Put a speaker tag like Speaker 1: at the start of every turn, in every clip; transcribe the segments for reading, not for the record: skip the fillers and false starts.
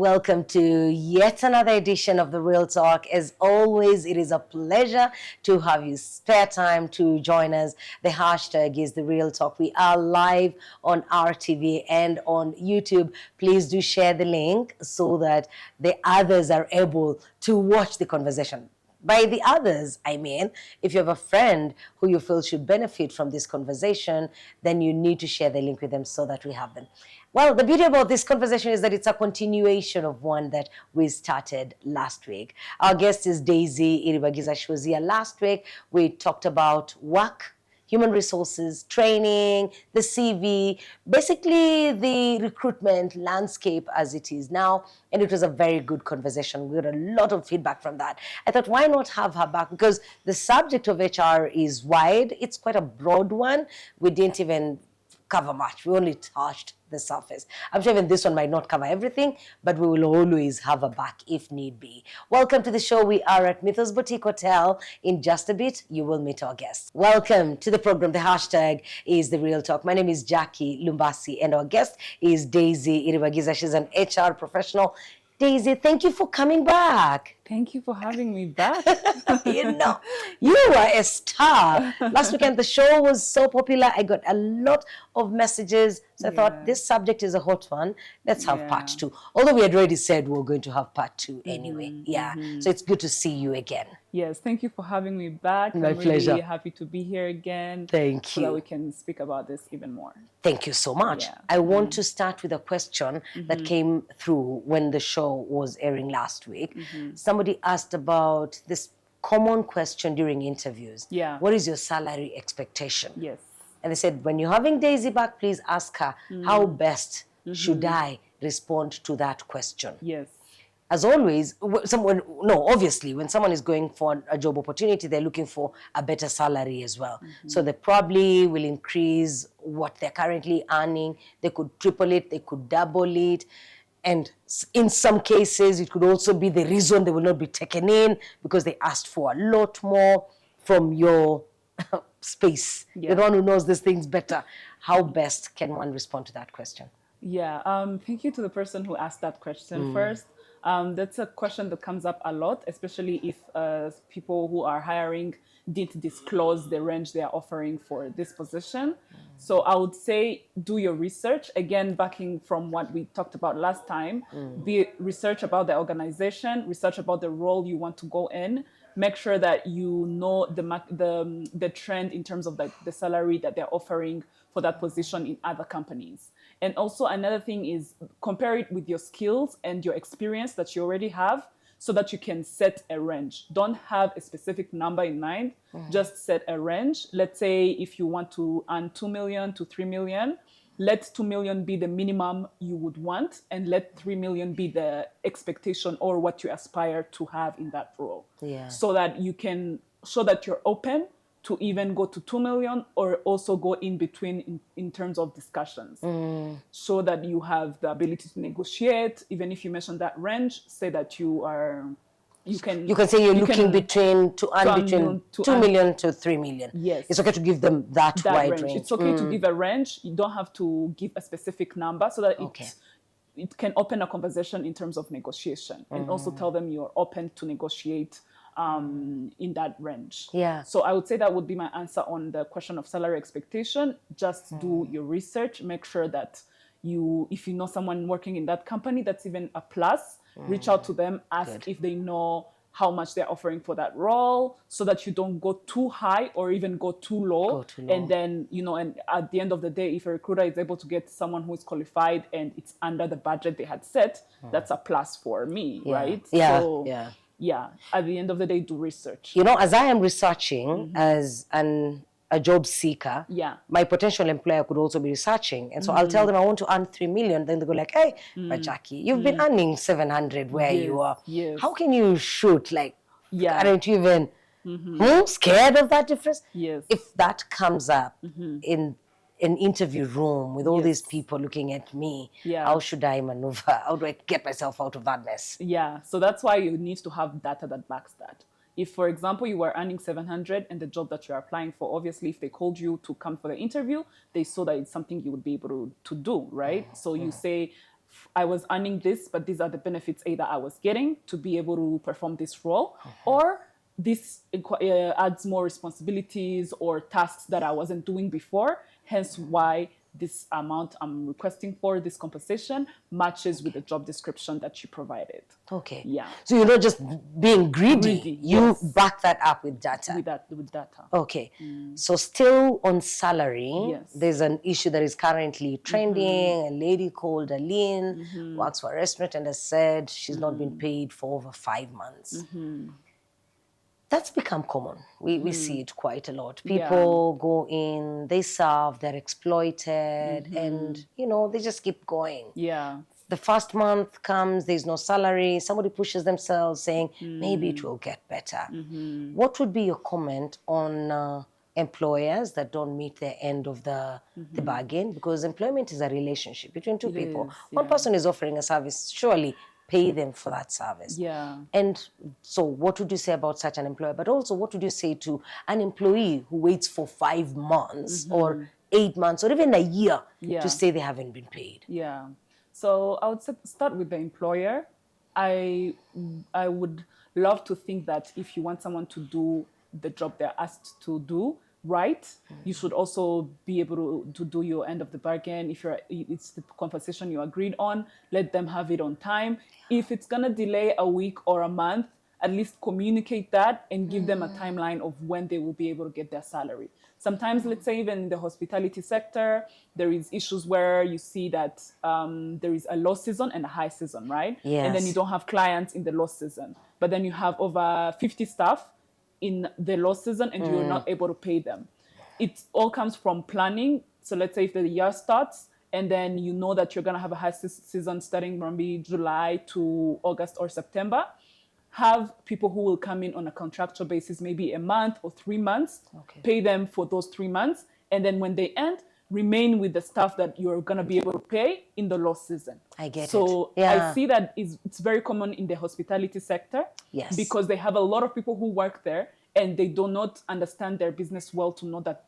Speaker 1: welcome to yet another edition of The Real Talk. As always, it is a pleasure to have you spare time to join us. The hashtag is The Real Talk. We are live on RTV and on YouTube. Please do share the link so that the others are able to watch the conversation. By the others, I mean, if you have a friend who you feel should benefit from this conversation, then you need to share the link with them so that we have them. Well, the beauty about this conversation is that it's a continuation of one that we started last week. Our guest is Daisy Iribagiza. She was here last week. We talked about work, human resources, training, the CV, basically the recruitment landscape as it is now. And it was a very good conversation. We got a lot of feedback from that. I thought, why not have her back? Because the subject of HR is wide. It's quite a broad one. We didn't even cover much. We only touched the surface. I'm sure even this one might not cover everything, but we will always have her back if need be. Welcome to the show. We are at Mythos Boutique Hotel. In just a bit, you will meet our guests. Welcome to the program. The hashtag is The Real Talk. My name is Jackie Lumbasi, and our guest is Daisy Iribagiza. She's an HR professional. Daisy, thank you for coming back.
Speaker 2: Thank you for having me back.
Speaker 1: You know, you were a star. Last weekend, the show was so popular. I got a lot of messages. So I thought, this subject is a hot one. Let's have part two. Although we had already said we were going to have part two anyway. So it's good to see you again.
Speaker 2: Yes, thank you for having me back.
Speaker 1: My
Speaker 2: I'm
Speaker 1: pleasure.
Speaker 2: really happy to be here again.
Speaker 1: Thank
Speaker 2: so
Speaker 1: you.
Speaker 2: that we can speak about this even more.
Speaker 1: Thank you so much.
Speaker 2: Yeah.
Speaker 1: I want to start with a question that came through when the show was airing last week. Somebody asked about this common question during interviews.
Speaker 2: Yeah.
Speaker 1: What is your salary expectation?
Speaker 2: Yes.
Speaker 1: And they said, when you're having Daisy back, please ask her, how best should I respond to that question?
Speaker 2: Yes.
Speaker 1: As always, obviously, when someone is going for a job opportunity, they're looking for a better salary as well. So they probably will increase what they're currently earning. They could triple it, they could double it. And in some cases, it could also be the reason they will not be taken in because they asked for a lot more from your space. You're the one who knows these things better. How best can one respond to that question?
Speaker 2: Yeah, thank you to the person who asked that question first. That's a question that comes up a lot, especially if people who are hiring didn't disclose the range they are offering for this position. So I would say do your research. Again, backing from what we talked about last time, research about the organization, research about the role you want to go in. Make sure that you know the trend in terms of the salary that they're offering for that position in other companies. And also another thing is compare it with your skills and your experience that you already have so that you can set a range. Don't have a specific number in mind, just set a range. Let's say if you want to earn 2 million to 3 million, let 2 million be the minimum you would want and let 3 million be the expectation or what you aspire to have in that role. So that you can show that you're open to even go to 2 million or also go in between in terms of discussions. So that you have the ability to negotiate. Even if you mention that range, say that you can
Speaker 1: say you're looking between 2 million to 3 million.
Speaker 2: Yes.
Speaker 1: It's okay to give them that wide range.
Speaker 2: It's okay to give a range. You don't have to give a specific number so that it can open a conversation in terms of negotiation and also tell them you're open to negotiate in that range. So I would say that would be my answer on the question of salary expectation. Just do your research. Make sure that if you know someone working in that company, that's even a plus. Reach out to them, ask if they know how much they're offering for that role so that you don't go too high or even go too low. And then, and at the end of the day, if a recruiter is able to get someone who is qualified and it's under the budget they had set, that's a plus for me, right? At the end of the day, do research.
Speaker 1: As I am researching as a job seeker, my potential employer could also be researching. And so I'll tell them I want to earn 3 million. Then they go like, hey, but Jackie, you've been earning 700 where you are. How can you shoot? Aren't you even scared of that difference? If that comes up in an interview room with all these people looking at me, how should I maneuver? How do I get myself out of that mess?
Speaker 2: So that's why you need to have data that backs that. If, for example, you were earning 700 and the job that you're applying for, obviously, if they called you to come for the interview, they saw that it's something you would be able to do, right? So you say, I was earning this, but these are the benefits either I was getting to be able to perform this role, or this adds more responsibilities or tasks that I wasn't doing before, hence why this amount I'm requesting for, this compensation, matches with the job description that you provided.
Speaker 1: Okay.
Speaker 2: Yeah.
Speaker 1: So you're not just being greedy.
Speaker 2: Greedy,
Speaker 1: You
Speaker 2: yes.
Speaker 1: back that up with data.
Speaker 2: With data.
Speaker 1: Okay. So still on salary,
Speaker 2: Yes.
Speaker 1: there's an issue that is currently trending. A lady called Aline, works for a restaurant, and has said she's not been paid for over 5 months. That's become common. We see it quite a lot. People go in, they serve, they're exploited, and, you know, they just keep going.
Speaker 2: Yeah.
Speaker 1: The first month comes, there's no salary, somebody pushes themselves saying, maybe it will get better. What would be your comment on employers that don't meet their end of the bargain? Because employment is a relationship between two people. One person is offering a service, surely pay them for that service.
Speaker 2: Yeah.
Speaker 1: And so what would you say about such an employer? But also, what would you say to an employee who waits for 5 months or 8 months or even a year to say they haven't been paid?
Speaker 2: Yeah. So I would start with the employer. I would love to think that if you want someone to do the job they're asked to do right, you should also be able to do your end of the bargain. If it's the compensation you agreed on, let them have it on time. If it's gonna delay a week or a month, at least communicate that and give them a timeline of when they will be able to get their salary. Sometimes, let's say even in the hospitality sector, there is issues where you see that there is a low season and a high season, right?
Speaker 1: Yes.
Speaker 2: And then you don't have clients in the low season, but then you have over 50 staff in the low season and you're not able to pay them. It all comes from planning. So let's say if the year starts and then you know that you're going to have a high season starting from maybe July to August or September, have people who will come in on a contractual basis, maybe a month or 3 months, pay them for those 3 months. And then when they end, remain with the staff that you're going to be able to pay in the low season.
Speaker 1: I get it.
Speaker 2: So
Speaker 1: Yeah.
Speaker 2: I see that it's very common in the hospitality sector.
Speaker 1: Yes.
Speaker 2: Because they have a lot of people who work there and they do not understand their business well to know that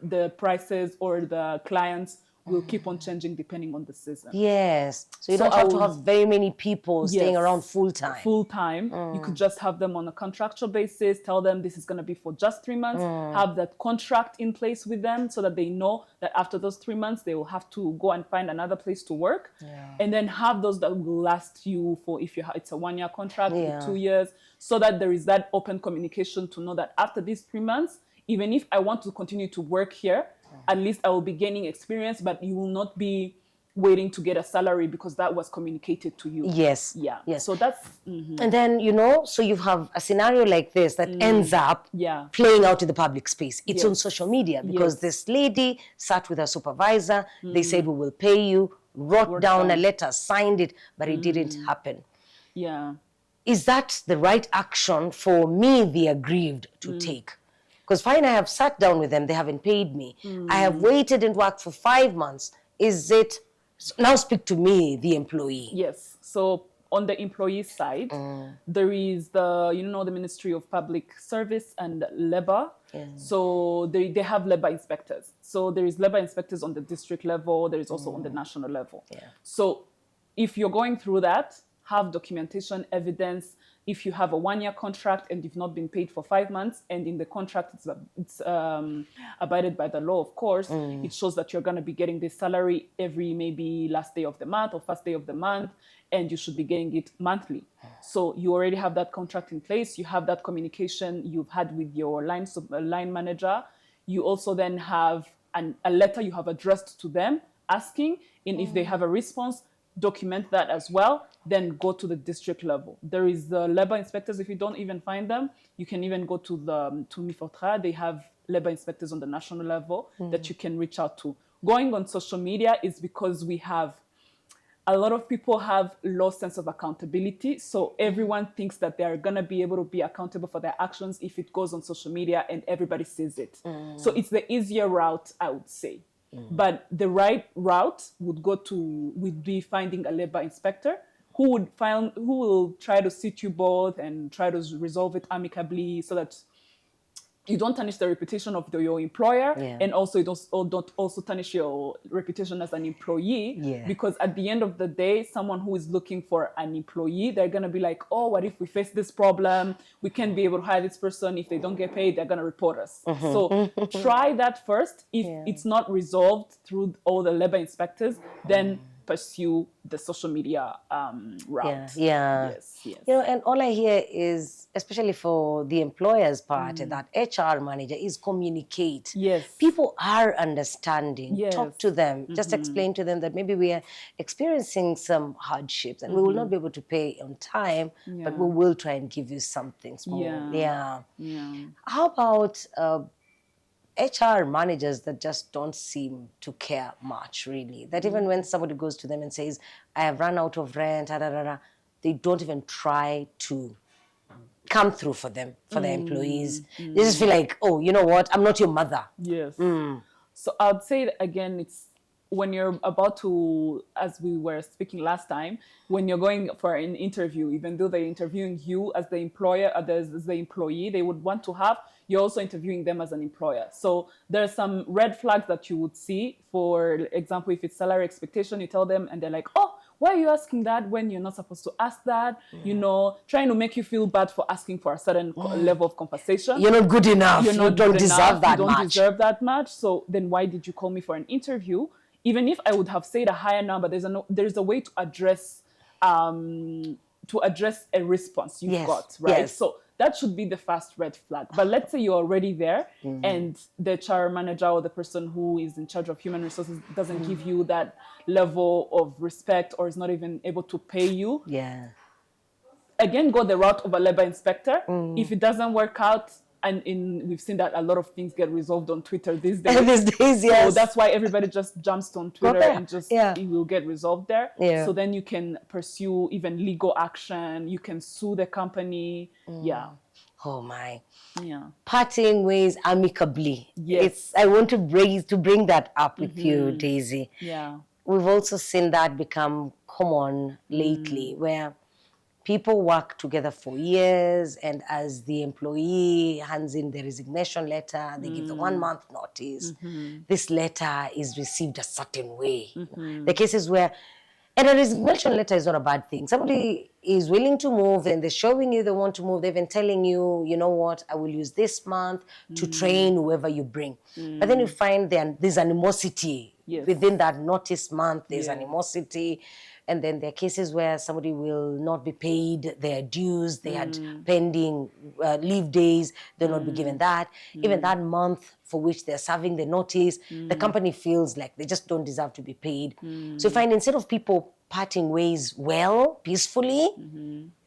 Speaker 2: the prices or the clients will keep on changing depending on the season.
Speaker 1: Yes. So you
Speaker 2: So
Speaker 1: don't
Speaker 2: I
Speaker 1: have to
Speaker 2: would-
Speaker 1: have very many people staying
Speaker 2: Yes.
Speaker 1: around full time.
Speaker 2: Full time. You could just have them on a contractual basis, tell them this is going to be for just 3 months, have that contract in place with them so that they know that after those 3 months, they will have to go and find another place to work. And then have those that will last you for, if it's a 1 year contract,
Speaker 1: Yeah.
Speaker 2: 2 years, so that there is that open communication to know that after these 3 months, even if I want to continue to work here, at least I will be gaining experience, but you will not be waiting to get a salary because that was communicated to you.
Speaker 1: Yes.
Speaker 2: Yeah.
Speaker 1: Yes.
Speaker 2: So that's
Speaker 1: And then, you know, so you have a scenario like this that ends up
Speaker 2: Yeah.
Speaker 1: playing out in the public space. It's on
Speaker 2: Yes.
Speaker 1: social media because
Speaker 2: Yes.
Speaker 1: this lady sat with her supervisor. They said, we will pay you, wrote down a
Speaker 2: down.
Speaker 1: letter, signed it, but it didn't happen.
Speaker 2: yeah.
Speaker 1: Is that the right action for me, the aggrieved, to take? Because fine, I have sat down with them, they haven't paid me. I have waited and worked for 5 months. Is it, now speak to me, the employee.
Speaker 2: Yes. So on the employee side, there is the Ministry of Public Service and Labor. So they have labor inspectors. So there is labor inspectors on the district level. There is also on the national level. So if you're going through that, have documentation, evidence. If you have a 1 year contract and you've not been paid for 5 months, and in the contract it's abided by the law, of course, it shows that you're going to be getting this salary every maybe last day of the month or first day of the month, and you should be getting it monthly. So you already have that contract in place. You have that communication you've had with your line manager. You also then have a letter you have addressed to them asking, and if they have a response, document that as well, then go to the district level. There is the labor inspectors. If you don't even find them, you can even go to Mifotra. They have labor inspectors on the national level that you can reach out to. Going on social media is because a lot of people have low sense of accountability. So everyone thinks that they're going to be able to be accountable for their actions if it goes on social media and everybody sees it. So it's the easier route, I would say. But the right route would be finding a labor inspector who will try to sit you both and try to resolve it amicably so that you don't tarnish the reputation of your employer,
Speaker 1: Yeah.
Speaker 2: and also you don't also tarnish your reputation as an employee.
Speaker 1: Yeah.
Speaker 2: Because at the end of the day, someone who is looking for an employee, they're gonna be like, oh, what if we face this problem? We can't be able to hire this person. If they don't get paid, they're gonna report us. So try that first. If it's not resolved through all the labor inspectors, then pursue the social media route.
Speaker 1: Yeah.
Speaker 2: Yes.
Speaker 1: You know, and all I hear is, especially for the employer's part, that HR manager is communicate.
Speaker 2: Yes.
Speaker 1: People are understanding.
Speaker 2: Yes.
Speaker 1: Talk to them. Just explain to them that maybe we are experiencing some hardships and we will not be able to pay on time, but we will try and give you something small.
Speaker 2: Yeah.
Speaker 1: How about HR managers that just don't seem to care much, really? That even when somebody goes to them and says, I have run out of rent, they don't even try to come through for them, for their employees. They just feel like, oh, you know what? I'm not your mother.
Speaker 2: Yes. So I'd say that again, it's when you're about to, as we were speaking last time, when you're going for an interview, even though they're interviewing you as the employer, as the employee, they would want to have, you're also interviewing them as an employer. So there's some red flags that you would see. For example, if it's salary expectation, you tell them and they're like, oh, why are you asking that when you're not supposed to ask that? You know, trying to make you feel bad for asking for a certain level of compensation.
Speaker 1: You're not good enough. You don't deserve that much.
Speaker 2: You don't deserve that much. So then why did you call me for an interview? Even if I would have said a higher number, there's a way to address a response you've got, right?
Speaker 1: Yes.
Speaker 2: So that should be the first red flag. But let's say you're already there and the HR manager or the person who is in charge of human resources doesn't give you that level of respect or is not even able to pay you.
Speaker 1: Yeah.
Speaker 2: Again, go the route of a labor inspector. If it doesn't work out, and we've seen that a lot of things get resolved on Twitter these days.
Speaker 1: These days, yes.
Speaker 2: So that's why everybody just jumps on Twitter and just it will get resolved there.
Speaker 1: Yeah.
Speaker 2: So then you can pursue even legal action. You can sue the company. Yeah.
Speaker 1: Oh my.
Speaker 2: Yeah.
Speaker 1: Parting ways amicably.
Speaker 2: Yes.
Speaker 1: I want to bring that up with you, Daisy.
Speaker 2: Yeah.
Speaker 1: We've also seen that become common lately, where people work together for years, and as the employee hands in the resignation letter, they give the 1 month notice. This letter is received a certain way. The cases where, and a resignation letter is not a bad thing. Somebody is willing to move and they're showing you they want to move. They're even telling you, you know what, I will use this month to train whoever you bring. But then you find there's animosity within that notice month. There's animosity. And then there are cases where somebody will not be paid their dues. They had pending leave days. They'll not be given that. Even that month for which they're serving the notice, the company feels like they just don't deserve to be paid. So you find instead of people parting ways well, peacefully,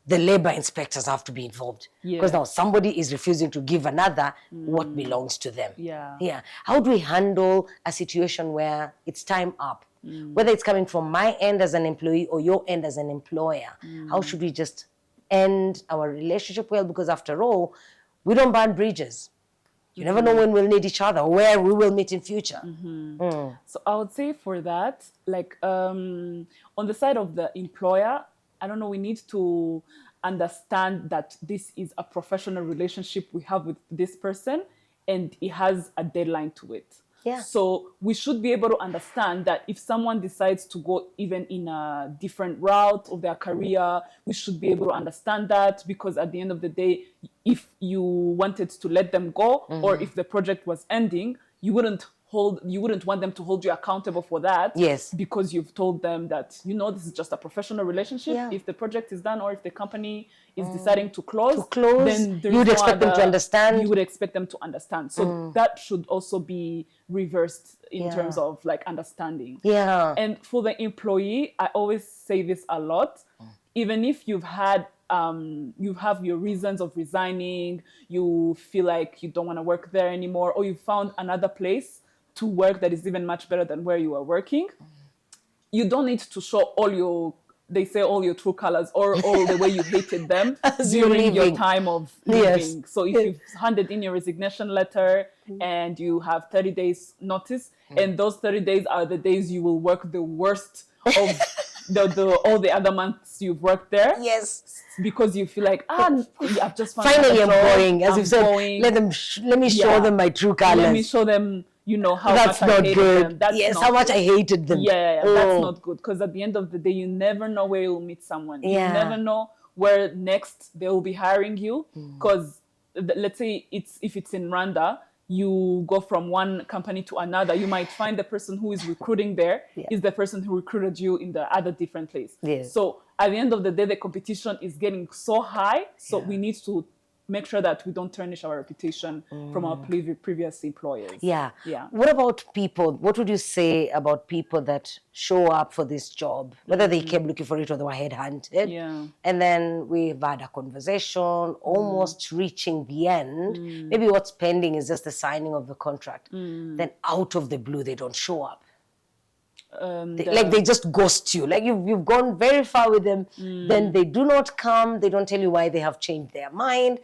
Speaker 1: the labor inspectors have to be involved. Because now somebody is refusing to give another what belongs to them.
Speaker 2: Yeah.
Speaker 1: How do we handle a situation where it's time up? Whether it's coming from my end as an employee or your end as an employer, how should we just end our relationship well? Because after all, we don't burn bridges. You never know when we'll need each other or where we will meet in future.
Speaker 2: So I would say for that, like on the side of the employer, I don't know, we need to understand that this is a professional relationship we have with this person and it has a deadline to it. So we should be able to understand that if someone decides to go even in a different route of their career, we should be able to understand that, because at the end of the day, if you wanted to let them go or if the project was ending, you wouldn't want them to hold you accountable for that. Because you've told them that, you know, this is just a professional relationship. If the project is done or if the company is deciding to close, then
Speaker 1: you would expect them to understand.
Speaker 2: You would expect them to understand. So that should also be reversed in terms of like understanding. And for the employee, I always say this a lot. Even if you have your reasons of resigning, you feel like you don't want to work there anymore, or you found another place to work that is even much better than where you are working, you don't need to show all your true colors or all the way you hated them during your time of leaving. So if you've handed in your resignation letter and you have 30 days notice, and those 30 days are the days you will work the worst of the all the other months you've worked there.
Speaker 1: Yes.
Speaker 2: Because you feel like, I've just found
Speaker 1: Finally, I'm
Speaker 2: a job.
Speaker 1: going. As
Speaker 2: I'm
Speaker 1: you've said,
Speaker 2: going.
Speaker 1: let me show them my true colors.
Speaker 2: Let me show them, how
Speaker 1: That's
Speaker 2: much I
Speaker 1: not
Speaker 2: hated
Speaker 1: good.
Speaker 2: them. That's
Speaker 1: yes,
Speaker 2: not
Speaker 1: how much
Speaker 2: good.
Speaker 1: I hated them.
Speaker 2: Yeah, that's not good. Because at the end of the day, you never know where you'll meet someone.
Speaker 1: Yeah.
Speaker 2: You never know where next they will be hiring you. Because let's say if it's in Rwanda, you go from one company to another, you might find the person who is recruiting there is the person who recruited you in the other different place.
Speaker 1: Yes.
Speaker 2: So at the end of the day, the competition is getting so high. So we need to make sure that we don't tarnish our reputation from our previous employers.
Speaker 1: Yeah.
Speaker 2: Yeah.
Speaker 1: What about people? What would you say about people that show up for this job, whether they came looking for it or they were headhunted?
Speaker 2: Yeah.
Speaker 1: And then we've had a conversation, almost reaching the end. Maybe what's pending is just the signing of the contract. Then out of the blue, they don't show up. Like they just ghost you. Like you've gone very far with them. Then they do not come. They don't tell you why they have changed their mind.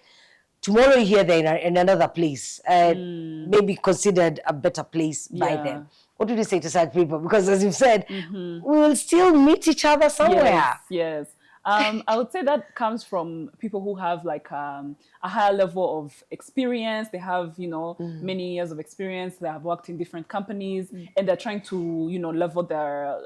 Speaker 1: Tomorrow you hear they're in another place, maybe considered a better place by them. What would you say to such people? Because as you've said, we will still meet each other somewhere.
Speaker 2: Yes. I would say that comes from people who have like a higher level of experience. They have, many years of experience. They have worked in different companies, and they're trying to, level their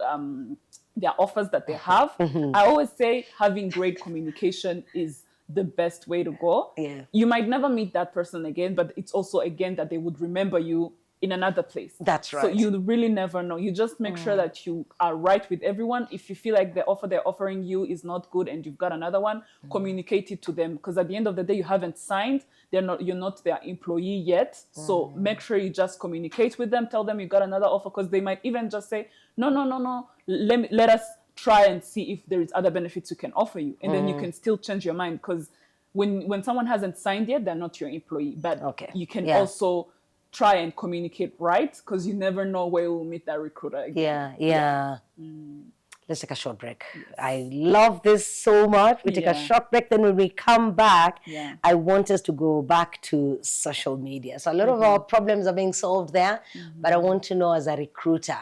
Speaker 2: offers that they have. I always say having great communication is the best way to go.
Speaker 1: Yeah.
Speaker 2: You might never meet that person again, but it's also again that they would remember you in another place.
Speaker 1: That's right.
Speaker 2: So you really never know. You just make sure that you are right with everyone. If you feel like the offer they're offering you is not good and you've got another one, communicate it to them. Because at the end of the day, you haven't signed. You're not their employee yet. So make sure you just communicate with them. Tell them you got another offer, because they might even just say, no. Let us try and see if there is other benefits we can offer you. And then you can still change your mind. Because when someone hasn't signed yet, they're not your employee. But you can also try and communicate right, because you never know where you'll meet that recruiter again.
Speaker 1: Yeah. Let's take a short break. Yes. I love this so much. We take a short break. Then when we come back, I want us to go back to social media. So a lot of our problems are being solved there, but I want to know as a recruiter,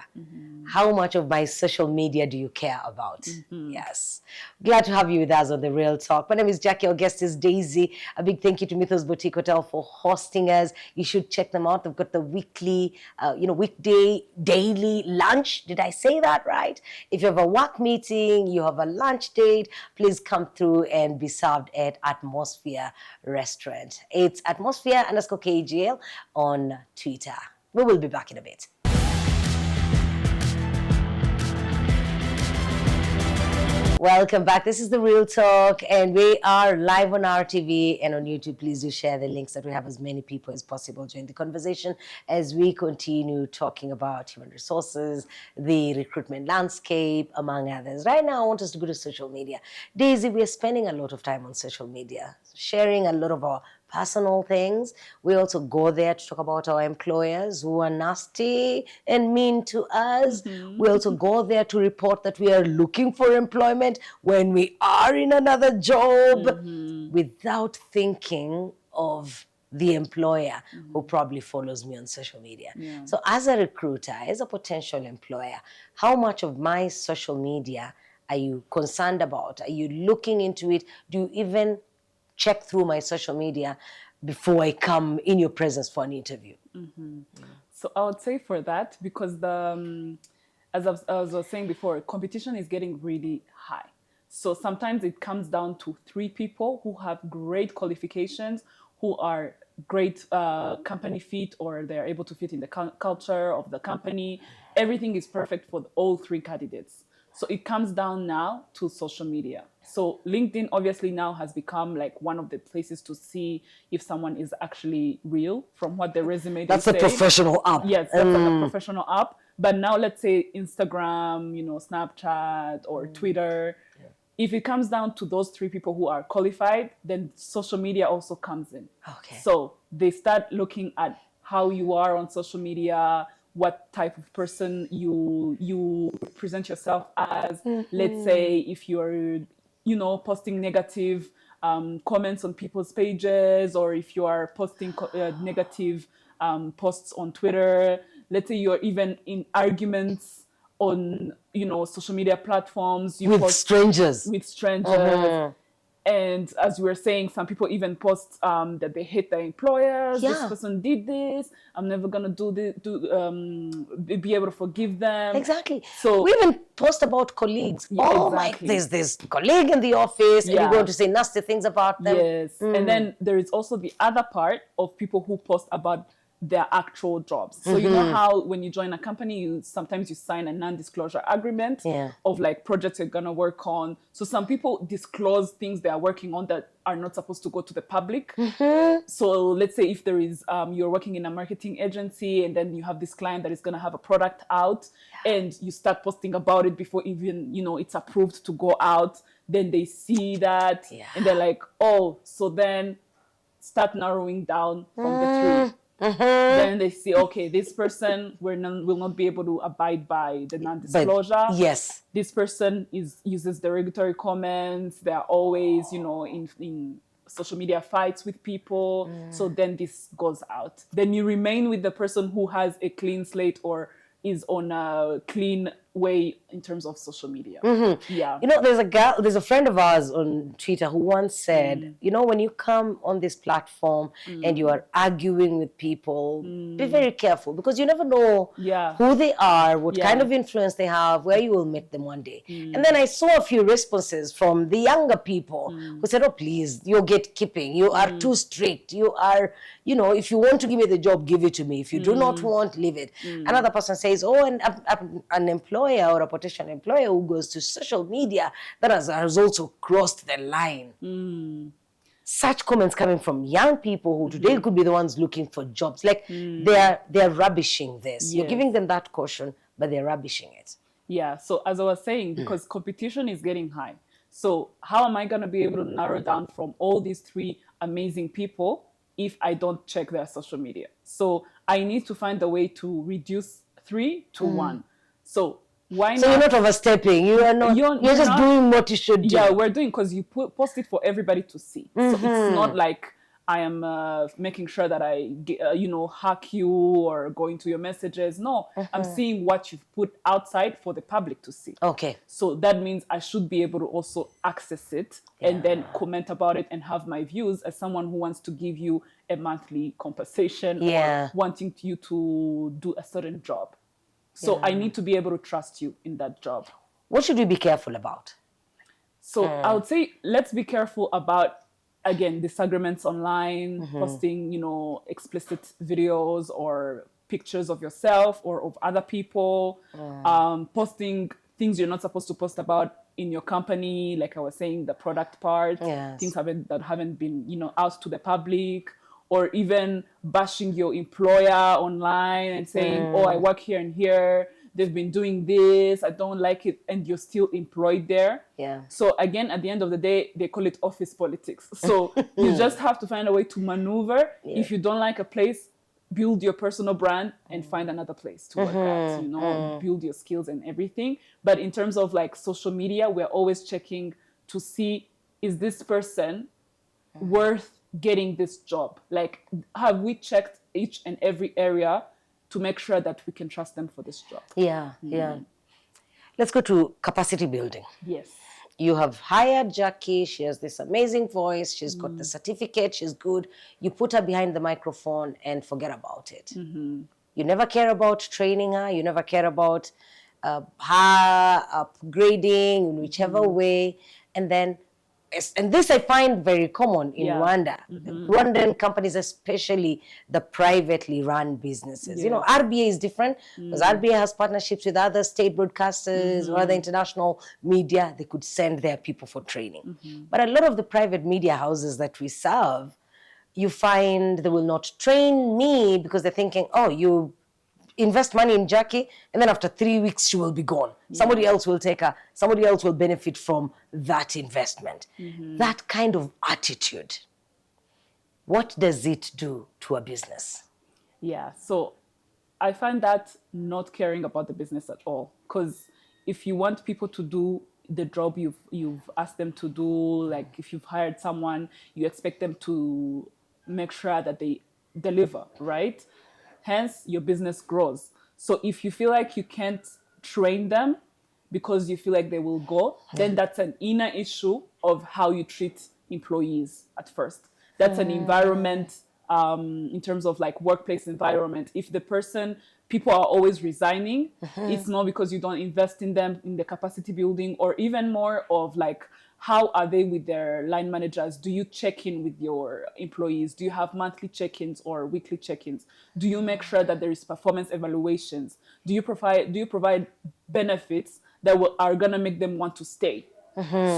Speaker 1: how much of my social media do you care about? Yes. Glad to have you with us on The Real Talk. My name is Jackie. Our guest is Daisy. A big thank you to Mythos Boutique Hotel for hosting us. You should check them out. They've got the weekly, weekday, daily lunch. Did I say that right? If you have a work meeting, you have a lunch date, please come through and be served at Atmosphere Restaurant. It's Atmosphere_KGL on Twitter. We will be back in a bit. Welcome back. This is The Real Talk, and we are live on RTV and on YouTube. Please do share the links that we have as many people as possible during the conversation as we continue talking about human resources, the recruitment landscape, among others. Right now, I want us to go to social media. Daisy, we are spending a lot of time on social media, sharing a lot of our personal things. We also go there to talk about our employers who are nasty and mean to us. We also go there to report that we are looking for employment when we are in another job, without thinking of the employer who probably follows me on social media. So as a recruiter, as a potential employer, how much of my social media are you concerned about? Are you looking into it? Do you even check through my social media before I come in your presence for an interview?
Speaker 2: So I would say for that, because as I was saying before, competition is getting really high. So sometimes it comes down to 3 people who have great qualifications, who are great company fit, or they're able to fit in the culture of the company. Everything is perfect for all 3 candidates. So it comes down now to social media. So LinkedIn obviously now has become like one of the places to see if someone is actually real from what the resume they
Speaker 1: That's a professional app.
Speaker 2: Yes, that's a professional app. But now let's say Instagram, Snapchat or Twitter. If it comes down to those 3 people who are qualified, then social media also comes in.
Speaker 1: Okay.
Speaker 2: So they start looking at how you are on social media, what type of person you present yourself as. Let's say if you're, posting negative comments on people's pages, or if you are posting negative posts on Twitter. Let's say you're even in arguments on, social media platforms. You
Speaker 1: With
Speaker 2: post
Speaker 1: strangers.
Speaker 2: with strangers. And as we were saying, some people even post that they hate their employers. This
Speaker 1: Yeah.
Speaker 2: person did this. I'm never gonna do this. Be able to forgive them.
Speaker 1: Exactly.
Speaker 2: So
Speaker 1: We even post about colleagues.
Speaker 2: yeah,
Speaker 1: Oh my,
Speaker 2: exactly.
Speaker 1: there's this colleague in the office, and you're
Speaker 2: Yeah.
Speaker 1: going to say nasty things about them.
Speaker 2: Yes. And then there is also the other part of people who post about their actual jobs. So you know how when you join a company, sometimes you sign a non-disclosure agreement
Speaker 1: Yeah.
Speaker 2: of like projects you're gonna work on. So some people disclose things they are working on that are not supposed to go to the public. So let's say if there is you're working in a marketing agency, and then you have this client that is gonna have a product out, and you start posting about it before even it's approved to go out. Then they see that, and they're like, oh, so then start narrowing down from the three. Then they see, okay, this person will not be able to abide by the non-disclosure.
Speaker 1: Yes.
Speaker 2: This person uses derogatory comments. They are always, in social media fights with people. So then this goes out. Then you remain with the person who has a clean slate or is on a clean way in terms of social media. Yeah.
Speaker 1: There's a friend of ours on Twitter who once said, when you come on this platform and you are arguing with people, be very careful, because you never know who they are, what kind of influence they have, where you will meet them one day. And then I saw a few responses from the younger people who said, oh, please, you're gatekeeping. You are too strict. You are, if you want to give me the job, give it to me. If you do not want, leave it. Another person says, oh, and an employer or a potential employer who goes to social media, that has also crossed the line. Such comments coming from young people who today could be the ones looking for jobs. Like they're rubbishing this. You're giving them that caution, but they're rubbishing it.
Speaker 2: Yeah. So as I was saying, because competition is getting high. So how am I going to be able to narrow down from all these three amazing people if I don't check their social media? So I need to find a way to reduce 3 to 1. So why not?
Speaker 1: So you're not overstepping. You are not. You're just not doing what you should do.
Speaker 2: Yeah, we're doing, because you post it for everybody to see. So it's not like I am making sure that I hack you or go into your messages. No, I'm seeing what you've put outside for the public to see.
Speaker 1: Okay.
Speaker 2: So that means I should be able to also access it and then comment about it and have my views as someone who wants to give you a monthly compensation or wanting you to do a certain job. So I need to be able to trust you in that job.
Speaker 1: What should we be careful about?
Speaker 2: So I would say let's be careful about, again, disagreements online, posting, explicit videos or pictures of yourself or of other people, posting things you're not supposed to post about in your company, like I was saying, the product part, things that haven't been, out to the public. Or even bashing your employer online and saying, oh, I work here and here. They've been doing this. I don't like it. And you're still employed there.
Speaker 1: Yeah.
Speaker 2: So again, at the end of the day, they call it office politics. So you just have to find a way to maneuver. If you don't like a place, build your personal brand and find another place to work at, build your skills and everything. But in terms of like social media, we're always checking to see, is this person worth getting this job? Like, have we checked each and every area to make sure that we can trust them for this job?
Speaker 1: Yeah. Let's go to capacity building.
Speaker 2: Yes.
Speaker 1: You have hired Jackie. She has this amazing voice. She's got the certificate. She's good. You put her behind the microphone and forget about it. You never care about training her. You never care about her upgrading in whichever way. And this I find very common in Rwanda. Rwandan companies, especially the privately run businesses. RBA is different because RBA has partnerships with other state broadcasters or other international media. They could send their people for training. But a lot of the private media houses that we serve, you find they will not train me because they're thinking, oh, you invest money in Jackie, and then after 3 weeks, she will be gone. Somebody else will take her. Somebody else will benefit from that investment. That kind of attitude, what does it do to a business?
Speaker 2: Yeah, so I find that not caring about the business at all. Because if you want people to do the job you've asked them to do, like if you've hired someone, you expect them to make sure that they deliver, right? Hence, your business grows. So if you feel like you can't train them because you feel like they will go, then that's an inner issue of how you treat employees at first. That's an environment, in terms of like workplace environment. If the person, people are always resigning, it's not because you don't invest in them, in the capacity building, or even more of like, how are they with their line managers? Do you check in with your employees? Do you have monthly check-ins or weekly check-ins? Do you make sure that there is performance evaluations? Do you provide benefits that are gonna make them want to stay?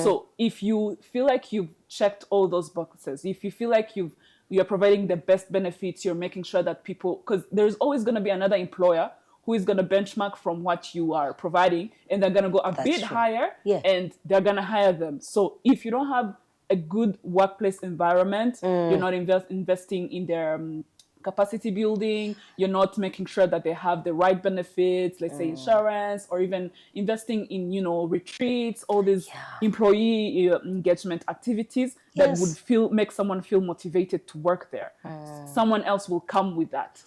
Speaker 2: So if you feel like you've checked all those boxes, if you feel like you're providing the best benefits, you're making sure that people, because there's always going to be another employer who is going to benchmark from what you are providing, and they're going to go a bit higher, and they're going to hire them. So if you don't have a good workplace environment, you're not investing in their capacity building, you're not making sure that they have the right benefits, let's say insurance, or even investing in, retreats, all these employee engagement activities that would make someone feel motivated to work there. Someone else will come with that.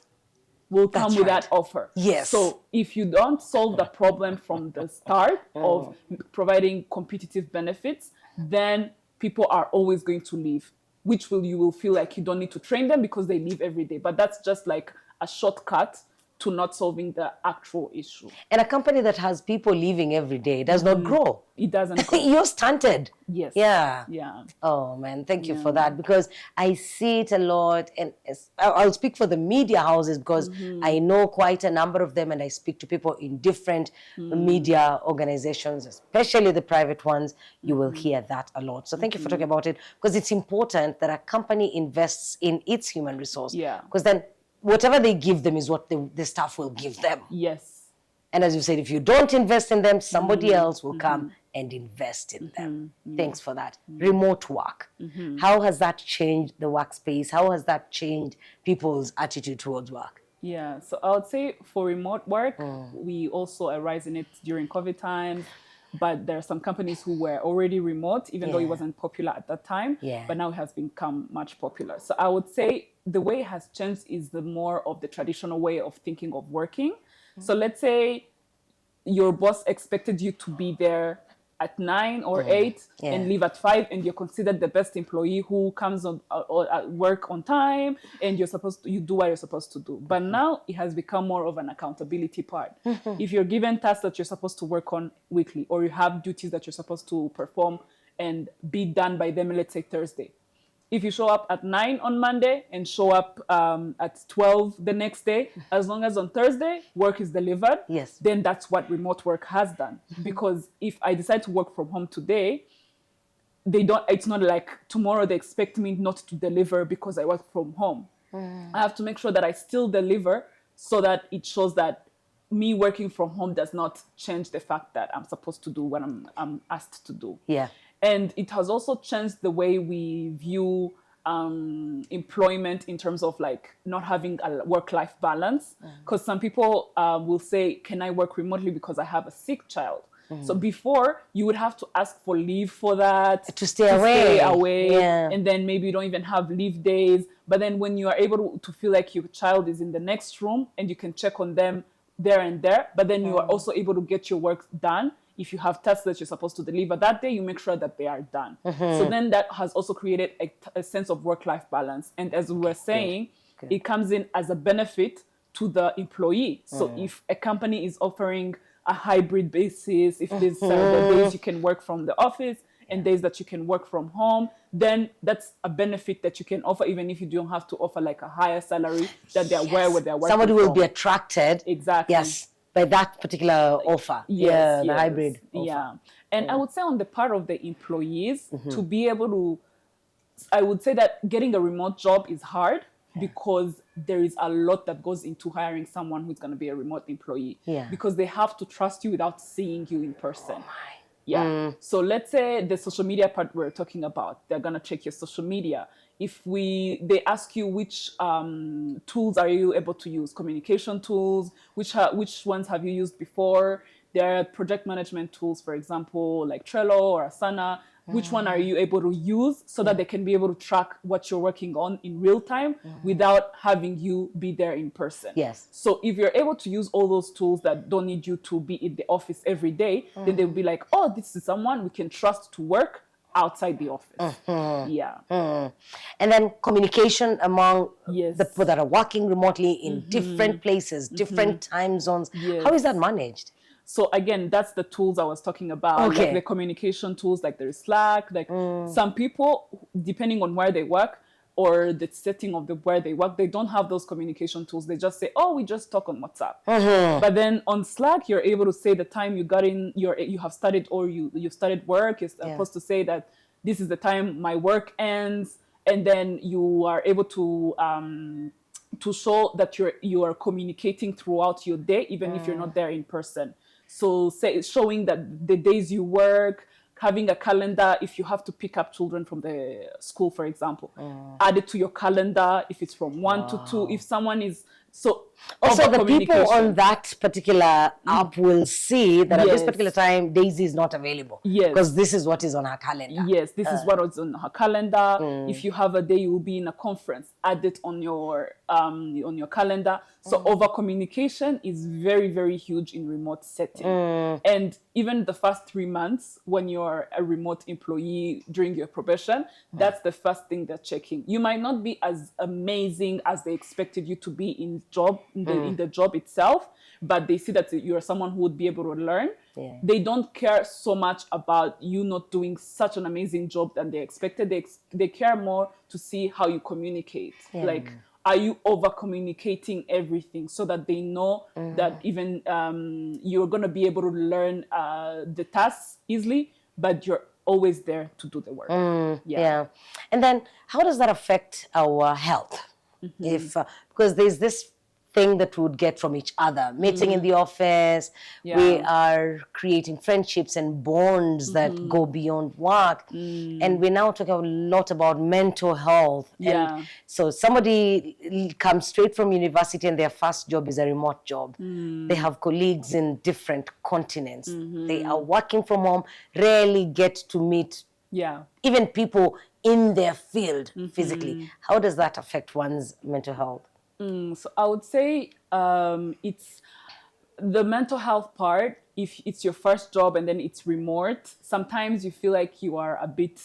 Speaker 2: That offer.
Speaker 1: Yes.
Speaker 2: So if you don't solve the problem from the start of providing competitive benefits, then people are always going to leave, which you will feel like you don't need to train them because they leave every day. But that's just like a shortcut to not solving the actual issue.
Speaker 1: And a company that has people leaving every day does not grow.
Speaker 2: It doesn't grow.
Speaker 1: You're stunted.
Speaker 2: Yes.
Speaker 1: Yeah.
Speaker 2: Yeah.
Speaker 1: Oh man, thank you for that, because I see it a lot, and I'll speak for the media houses because I know quite a number of them, and I speak to people in different media organizations, especially the private ones. You will hear that a lot. So thank you for talking about it, because it's important that a company invests in its human resource.
Speaker 2: Yeah.
Speaker 1: Because then whatever they give them is what the staff will give them.
Speaker 2: Yes.
Speaker 1: And as you said, if you don't invest in them, somebody else will come and invest in them. Thanks for that. Remote work. How has that changed the workspace? How has that changed people's attitude towards work?
Speaker 2: Yeah, so I would say for remote work, we also arise in it during COVID times. But there are some companies who were already remote, even though it wasn't popular at that time. But now it has become much popular. So I would say the way it has changed is the more of the traditional way of thinking of working. So let's say your boss expected you to be there at 9 or 8 and leave at 5, and you're considered the best employee who comes on at work on time, and you do what you're supposed to do. But now it has become more of an accountability part. If you're given tasks that you're supposed to work on weekly, or you have duties that you're supposed to perform and be done by them, let's say Thursday. If you show up at 9 on Monday and show up at 12 the next day, as long as on Thursday work is delivered, then that's what remote work has done. Because if I decide to work from home today, it's not like tomorrow they expect me not to deliver because I work from home. I have to make sure that I still deliver, so that it shows that me working from home does not change the fact that I'm supposed to do what I'm asked to do.
Speaker 1: Yeah.
Speaker 2: And it has also changed the way we view employment in terms of like not having a work-life balance. Because some people will say, can I work remotely because I have a sick child? So before, you would have to ask for leave for that.
Speaker 1: To stay away.
Speaker 2: Yeah. And then maybe you don't even have leave days. But then when you are able to feel like your child is in the next room and you can check on them there and there, but then you are also able to get your work done. If you have tasks that you're supposed to deliver that day, you make sure that they are done. So then that has also created a sense of work-life balance. And as we were saying, it comes in as a benefit to the employee. So if a company is offering a hybrid basis, if there's the days you can work from the office and days that you can work from home, then that's a benefit that you can offer, even if you don't have to offer like a higher salary that they're where they're working.
Speaker 1: Somebody will be attracted.
Speaker 2: Exactly.
Speaker 1: Yes. By that particular offer. The hybrid offer.
Speaker 2: Yeah. And I would say on the part of the employees, to be able to, I would say that getting a remote job is hard because there is a lot that goes into hiring someone who's going to be a remote employee. Because they have to trust you without seeing you in person. Oh my. Yeah. So let's say the social media part we're talking about, they're going to check your social media. If they ask you which tools are you able to use, communication tools, which ones have you used before? There are project management tools, for example, like Trello or Asana. which one are you able to use so that they can be able to track what you're working on in real time without having you be there in person.
Speaker 1: Yes.
Speaker 2: So if you're able to use all those tools that don't need you to be in the office every day, then they'll be like, oh, this is someone we can trust to work outside the office. Yeah.
Speaker 1: And then communication among
Speaker 2: Yes.
Speaker 1: the people that are working remotely in different places, different time zones.
Speaker 2: Yes.
Speaker 1: How is that managed?
Speaker 2: So again, that's the tools I was talking about,
Speaker 1: Okay.
Speaker 2: like the communication tools, like there's Slack, like some people, depending on where they work or the setting of where they work, they don't have those communication tools. They just say, oh, we just talk on WhatsApp. But then on Slack, you're able to say the time you got in, you have started, or you started work. You're supposed to say that this is the time my work ends. And then you are able to show that you are communicating throughout your day, even if you're not there in person. So showing that the days you work, having a calendar, if you have to pick up children from the school, for example, add it to your calendar. If it's from 1 to 2, if someone is
Speaker 1: also the people on that particular app will see that at this
Speaker 2: Yes.
Speaker 1: particular time Daisy is not available.
Speaker 2: Yes.
Speaker 1: Because this is what is on her calendar.
Speaker 2: Yes, this is what is on her calendar. If you have a day you will be in a conference, add it on your calendar. So over communication is very, very huge in remote setting. And even the first 3 months when you're a remote employee during your probation, that's the first thing they're checking. You might not be as amazing as they expected you to be in the job itself, but they see that you're someone who would be able to learn.
Speaker 1: Yeah.
Speaker 2: They don't care so much about you not doing such an amazing job than they expected. They care more to see how you communicate. Like, are you over communicating everything so that they know that even you're going to be able to learn the tasks easily, but you're always there to do the work.
Speaker 1: Yeah. And then how does that affect our health? If because there's this thing that we would get from each other, meeting in the office, we are creating friendships and bonds that go beyond work. And we're now talking a lot about mental health. And so somebody comes straight from university and their first job is a remote job. They have colleagues in different continents. They are working from home, rarely get to meet even people in their field physically. How does that affect one's mental health?
Speaker 2: So I would say it's the mental health part. If it's your first job and then it's remote, sometimes you feel like you are a bit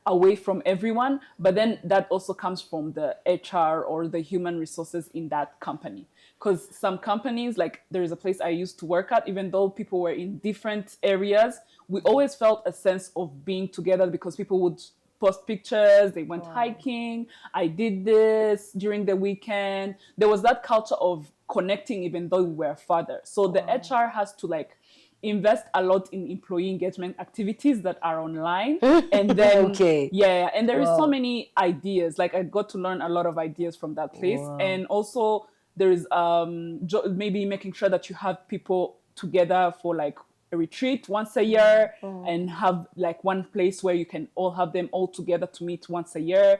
Speaker 2: away from everyone, but then that also comes from the HR or the human resources in that company. Because some companies, like there is a place I used to work at, even though people were in different areas, we always felt a sense of being together because people would post pictures, they went hiking, I did this during the weekend. There was that culture of connecting even though we were farther. So the HR has to like invest a lot in employee engagement activities that are online. And then and there is so many ideas. Like I got to learn a lot of ideas from that place. And also there is maybe making sure that you have people together for like a retreat once a year and have like one place where you can all have them all together to meet once a year.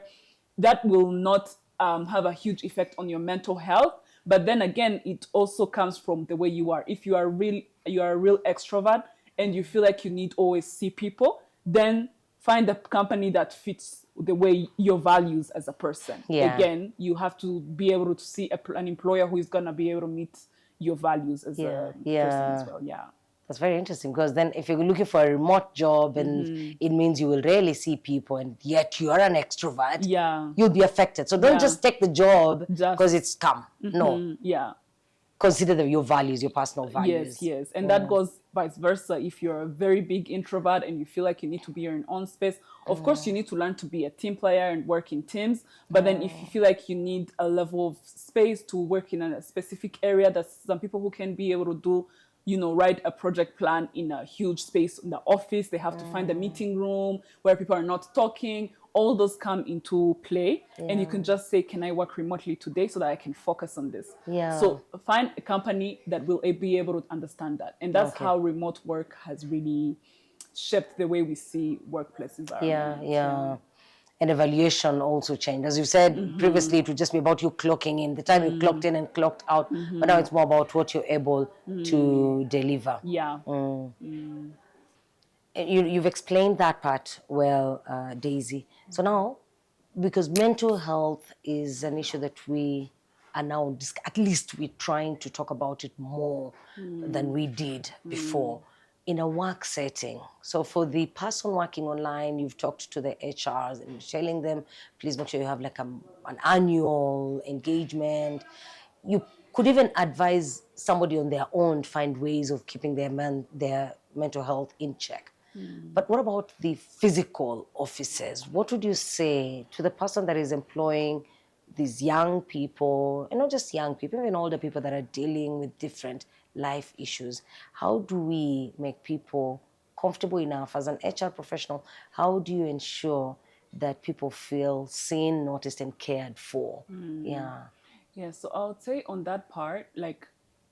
Speaker 2: That will not have a huge effect on your mental health. But then again, it also comes from the way you are. If you are a real extrovert and you feel like you need always see people, then find a company that fits the way your values as a person. Again, you have to be able to see an employer who is going to be able to meet your values as a person as well.
Speaker 1: That's very interesting, because then if you're looking for a remote job and it means you will rarely see people and yet you are an extrovert, you'll be affected. So don't just take the job because it's come. No. Consider your values, your personal values.
Speaker 2: Yes. And that goes vice versa. If you're a very big introvert and you feel like you need to be in your own space, of course you need to learn to be a team player and work in teams. But then if you feel like you need a level of space to work in a specific area, there's some people who can be able to do, write a project plan in a huge space in the office. They have to find a meeting room where people are not talking. All those come into play. And you can just say, can I work remotely today so that I can focus on this? So find a company that will be able to understand that. And that's how remote work has really shaped the way we see workplaces are.
Speaker 1: And evaluation also changed. As you said previously, it would just be about you clocking in, the time you clocked in and clocked out. But now it's more about what you're able to deliver. you've explained that part well, Daisy. So now, because mental health is an issue that we are now, at least we're trying to talk about it more than we did before in a work setting. So for the person working online, you've talked to the HRs and you're telling them, please make sure you have like an annual engagement. You could even advise somebody on their own find ways of keeping their mental health in check. But what about the physical offices? What would you say to the person that is employing these young people, and not just young people, even older people that are dealing with different life issues? How do we make people comfortable enough as an HR professional? How do you ensure that people feel seen, noticed, and cared for? Yeah.
Speaker 2: Yeah, so I would say on that part, like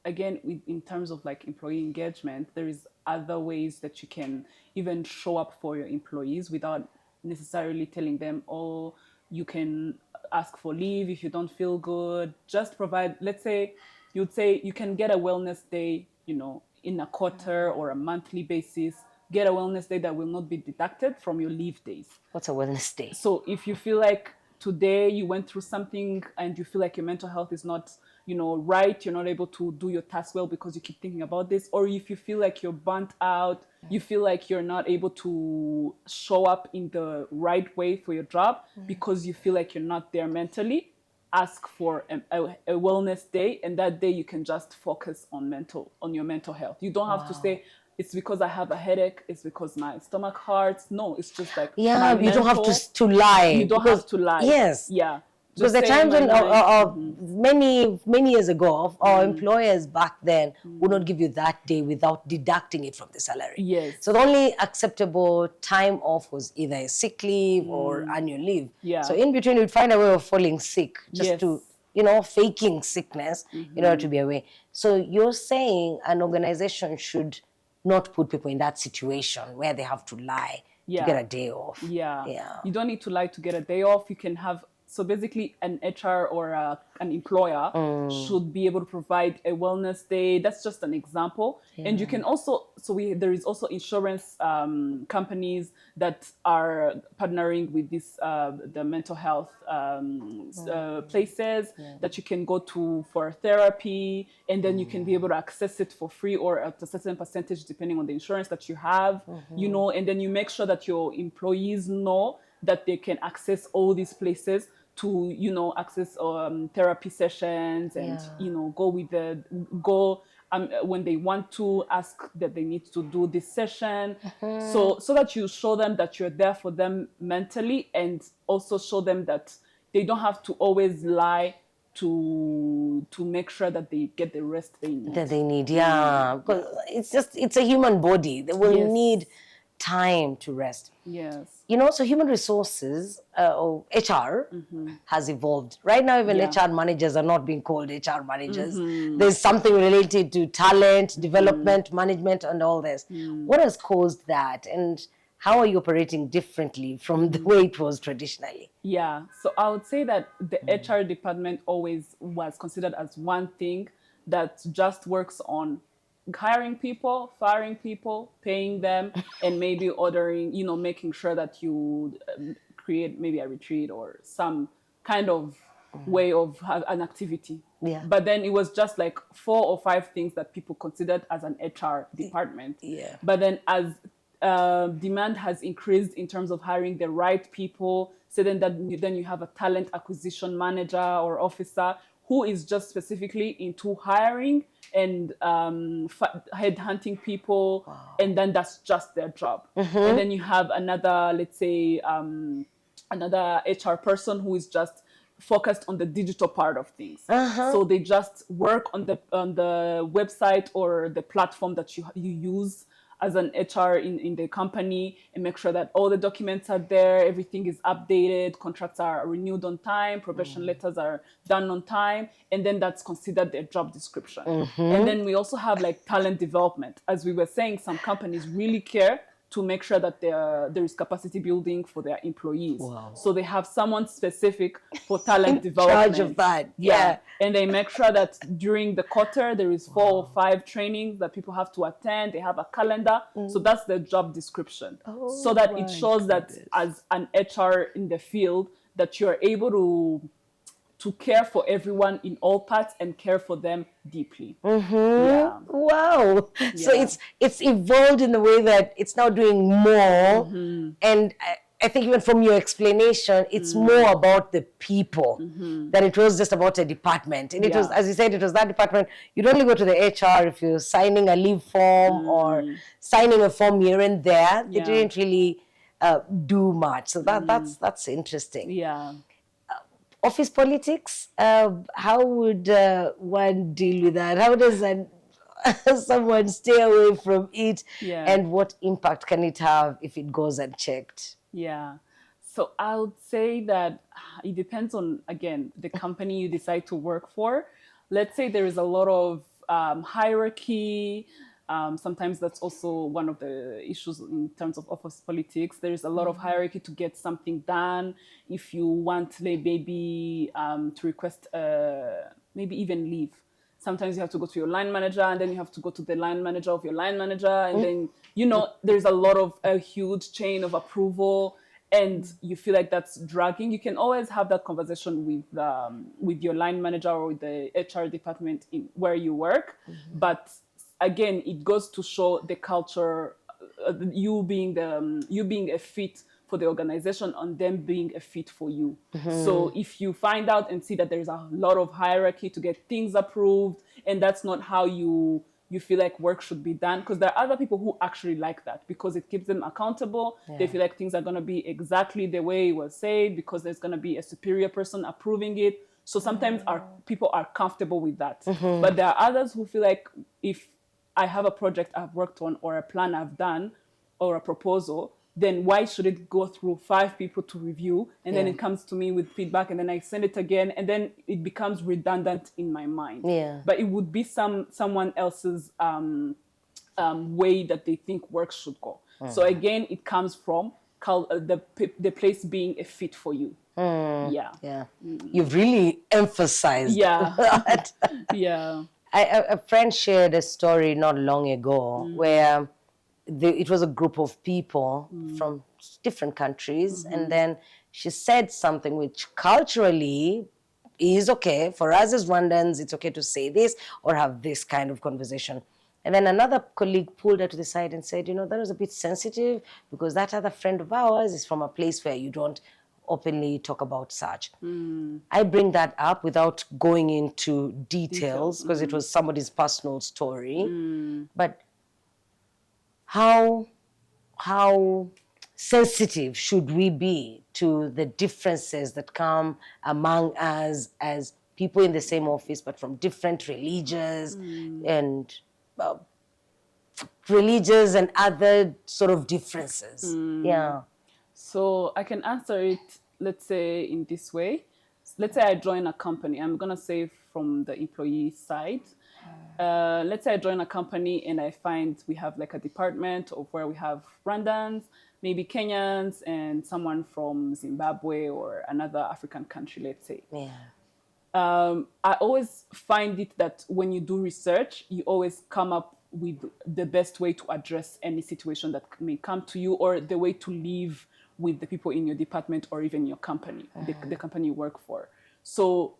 Speaker 2: again, in terms of like employee engagement, there is other ways that you can even show up for your employees without necessarily telling them, oh, you can ask for leave if you don't feel good. Just provide, let's say, you'd say you can get a wellness day, in a quarter or a monthly basis. Get a wellness day that will not be deducted from your leave days.
Speaker 1: What's a wellness day?
Speaker 2: So if you feel like today you went through something and you feel like your mental health is not, right, you're not able to do your task well because you keep thinking about this, or if you feel like you're burnt out, you feel like you're not able to show up in the right way for your job because you feel like you're not there mentally, ask for a wellness day, and that day you can just focus on your mental health. You don't have to say it's because I have a headache, it's because my stomach hurts. No, it's just like
Speaker 1: Yeah, you don't have to lie.
Speaker 2: You don't have to lie.
Speaker 1: Yes.
Speaker 2: Yeah.
Speaker 1: Because the times when many years ago, our employers back then would not give you that day without deducting it from the salary.
Speaker 2: Yes.
Speaker 1: So the only acceptable time off was either a sick leave or annual leave.
Speaker 2: Yeah.
Speaker 1: So in between, you'd find a way of falling sick just
Speaker 2: Yes.
Speaker 1: to, faking sickness in order to be away. So you're saying an organization should not put people in that situation where they have to lie to get a day off.
Speaker 2: Yeah.
Speaker 1: Yeah.
Speaker 2: You don't need to lie to get a day off. You can have, so basically an HR or an employer should be able to provide a wellness day. That's just an example. And you can also, there is also insurance companies that are partnering with this, the mental health places that you can go to for therapy, and then you can be able to access it for free or at a certain percentage depending on the insurance that you have, and then you make sure that your employees know that they can access all these places to, access therapy sessions and, go when they want to ask that they need to do this session. So that you show them that you're there for them mentally, and also show them that they don't have to always lie to make sure that they get the rest they need.
Speaker 1: Because it's a human body. They will need time to rest.
Speaker 2: Yes.
Speaker 1: So human resources or HR has evolved. Right now, even HR managers are not being called HR managers. There's something related to talent, development, management, and all this. What has caused that? And how are you operating differently from the way it was traditionally?
Speaker 2: Yeah, so I would say that the HR department always was considered as one thing that just works on hiring people, firing people, paying them, and maybe ordering, making sure that you create maybe a retreat or some kind of way of an activity.
Speaker 1: Yeah.
Speaker 2: But then it was just like 4 or 5 things that people considered as an HR department.
Speaker 1: Yeah.
Speaker 2: But then as demand has increased in terms of hiring the right people, so then you have a talent acquisition manager or officer who is just specifically into hiring and headhunting people, and then that's just their job. And then you have another, let's say, another HR person who is just focused on the digital part of things. So they just work on the website or the platform that you use as an HR in the company, and make sure that all the documents are there, everything is updated, contracts are renewed on time, probation letters are done on time, and then that's considered their job description. And then we also have like talent development. As we were saying, some companies really care to make sure that there is capacity building for their employees.
Speaker 1: Wow.
Speaker 2: So they have someone specific for talent
Speaker 1: In
Speaker 2: development.
Speaker 1: charge of that. Yeah.
Speaker 2: And they make sure that during the quarter there is 4 or 5 trainings that people have to attend. They have a calendar. So that's the job description. So that it shows that as an HR in the field, that you're able to care for everyone in all parts and care for them deeply. Yeah.
Speaker 1: Wow. So
Speaker 2: Yeah.
Speaker 1: it's evolved in the way that it's now doing more. And I think even from your explanation, it's more about the people than it was just about a department. And it was, as you said, it was that department. You'd only go to the HR if you're signing a leave form or signing a form here and there. They didn't really do much. So that's interesting.
Speaker 2: Yeah.
Speaker 1: Office politics, how would one deal with that? How does someone stay away from it?
Speaker 2: Yeah.
Speaker 1: And what impact can it have if it goes unchecked?
Speaker 2: Yeah. So I would say that it depends on, again, the company you decide to work for. Let's say there is a lot of hierarchy. Sometimes that's also one of the issues in terms of office politics. There is a lot of hierarchy to get something done. If you want maybe to request maybe even leave, sometimes you have to go to your line manager, and then you have to go to the line manager of your line manager, and then there's a lot of a huge chain of approval, and you feel like that's dragging. You can always have that conversation with your line manager or with the HR department in where you work, but again, it goes to show the culture, you being a fit for the organization and them being a fit for you. So if you find out and see that there's a lot of hierarchy to get things approved, and that's not how you feel like work should be done, because there are other people who actually like that because it keeps them accountable. They feel like things are going to be exactly the way it was said because there's going to be a superior person approving it. So sometimes our people are comfortable with that. But there are others who feel like if I have a project I've worked on or a plan I've done or a proposal, then why should it go through 5 people to review, and then it comes to me with feedback, and then I send it again, and then it becomes redundant in my mind. But it would be someone else's way that they think work should go. So again, it comes from the place being a fit for you. You've
Speaker 1: really emphasized that. A friend shared a story not long ago where it was a group of people from different countries, and then she said something which culturally is okay. For us as Rwandans, it's okay to say this or have this kind of conversation. And then another colleague pulled her to the side and said, that was a bit sensitive because that other friend of ours is from a place where you don't openly talk about such. I bring that up without going into details because it was somebody's personal story. But how sensitive should we be to the differences that come among us as people in the same office but from different religions and other sort of differences?
Speaker 2: So I can answer it, let's say, in this way. Let's say I join a company. I'm going to say from the employee side. Let's say I join a company and I find we have like a department of where we have Rwandans, maybe Kenyans, and someone from Zimbabwe or another African country, let's say. I always find it that when you do research, you always come up with the best way to address any situation that may come to you, or the way to live with the people in your department or even your company, the company you work for. So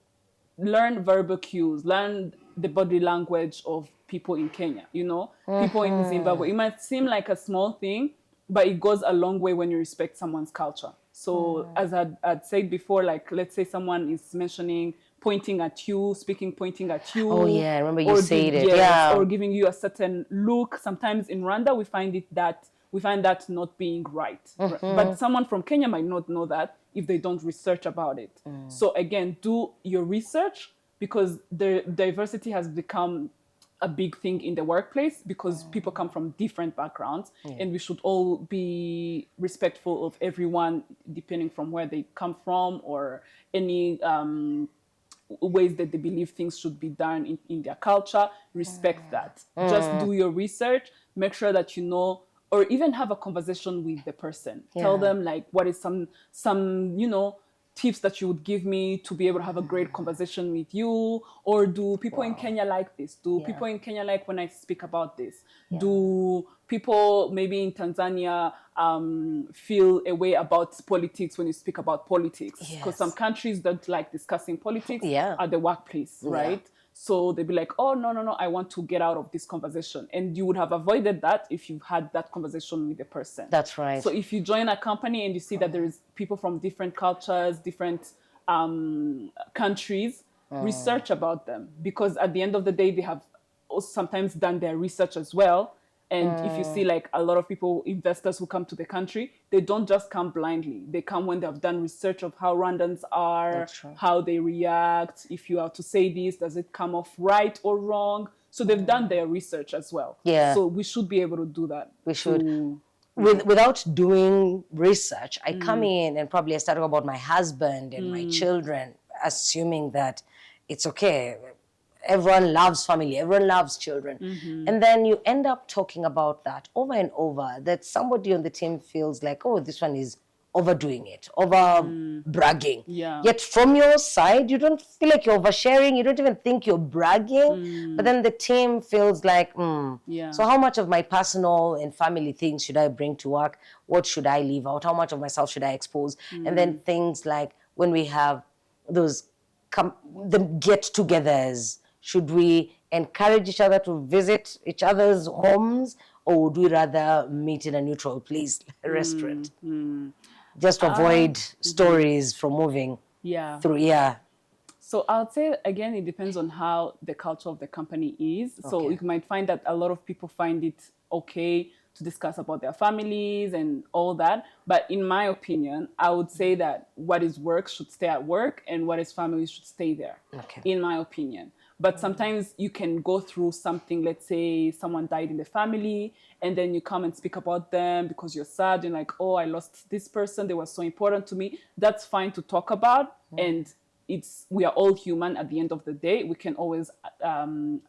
Speaker 2: learn verbal cues, learn the body language of people in Kenya, people in Zimbabwe. It might seem like a small thing, but it goes a long way when you respect someone's culture. So as I'd said before, like let's say someone is mentioning pointing at you, pointing at you.
Speaker 1: Oh yeah, I remember you said it.
Speaker 2: Or giving you a certain look. Sometimes in Rwanda we find that not being right. But someone from Kenya might not know that if they don't research about it. So again, do your research, because the diversity has become a big thing in the workplace because people come from different backgrounds, and we should all be respectful of everyone depending from where they come from or any ways that they believe things should be done in their culture. Respect that. Just do your research. Make sure that you know or even have a conversation with the person. Tell
Speaker 1: Yeah.
Speaker 2: them like what is some tips that you would give me to be able to have a great conversation with you, or do people in
Speaker 1: Wow.
Speaker 2: Kenya like this? Do
Speaker 1: Yeah.
Speaker 2: people in Kenya like when I speak about this?
Speaker 1: Yeah.
Speaker 2: Do people maybe in Tanzania feel a way about politics when you speak about politics? Because some
Speaker 1: Yes.
Speaker 2: countries don't like discussing politics
Speaker 1: Yeah.
Speaker 2: at the workplace, right? So they'd be like, oh, no, no, no, I want to get out of this conversation. And you would have avoided that if you had that conversation with the person.
Speaker 1: That's right.
Speaker 2: So if you join a company and you see that there is people from different cultures, different countries, research about them. Because at the end of the day, they have also sometimes done their research as well. And if you see like a lot of people, investors who come to the country, they don't just come blindly. They come when they have done research of how Rwandans are,
Speaker 1: That's right.
Speaker 2: how they react. If you are to say this, does it come off right or wrong? So they've done their research as well.
Speaker 1: Yeah.
Speaker 2: So we should be able to do that.
Speaker 1: We should.
Speaker 2: to-
Speaker 1: Without doing research, I come in and probably I start talking about my husband and my children, assuming that it's okay. Everyone loves family, everyone loves children. And then you end up talking about that over and over, that somebody on the team feels like, oh, this one is overdoing it, over bragging.
Speaker 2: Yeah.
Speaker 1: Yet from your side, you don't feel like you're oversharing, you don't even think you're bragging, but then the team feels like,
Speaker 2: Yeah.
Speaker 1: so how much of my personal and family things should I bring to work? What should I leave out? How much of myself should I expose? And then things like when we have those the get-togethers, should we encourage each other to visit each other's homes, or would we rather meet in a neutral place, a restaurant? Just to avoid stories from moving
Speaker 2: Yeah.
Speaker 1: through. Yeah.
Speaker 2: So I would say, again, it depends on how the culture of the company is. So
Speaker 1: Okay.
Speaker 2: you might find that a lot of people find it okay to discuss about their families and all that. But in my opinion, I would say that what is work should stay at work and what is family should stay there,
Speaker 1: Okay.
Speaker 2: in my opinion. But sometimes you can go through something, let's say someone died in the family, and then you come and speak about them because you're sad and like, oh, I lost this person, they were so important to me. That's fine to talk about. And we are all human at the end of the day. We can always